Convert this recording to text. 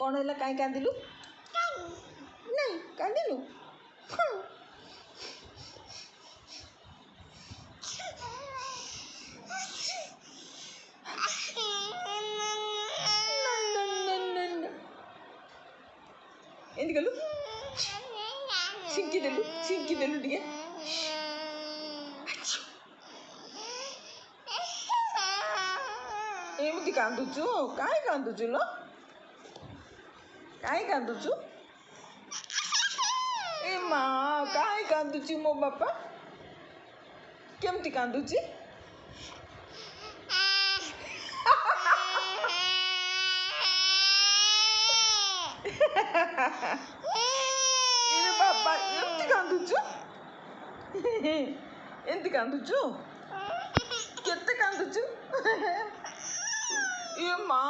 କ'ଣ ହେଲା? କାହିଁ କାନ୍ଦିଲୁ? ନାଇଁ କାନ୍ଦିଲୁ? ଏମିତି କଲୁ? ଛିଙ୍କିଦେଲୁ ଟିକେ। ଏମିତି କାନ୍ଦୁଛୁ? କାହିଁ କାନ୍ଦୁଛୁ ଲୋ? କାହିଁ କାନ୍ଦୁଛୁ? ଏ ମା, କାହିଁ କାନ୍ଦୁଛି ମୋ ବାପା? କେମିତି କାନ୍ଦୁଛି? ବାପା ଏମିତି କାନ୍ଦୁଛୁ? ଏମିତି କାନ୍ଦୁଛୁ? କେତେ କାନ୍ଦୁଛୁ? ଏ ମା।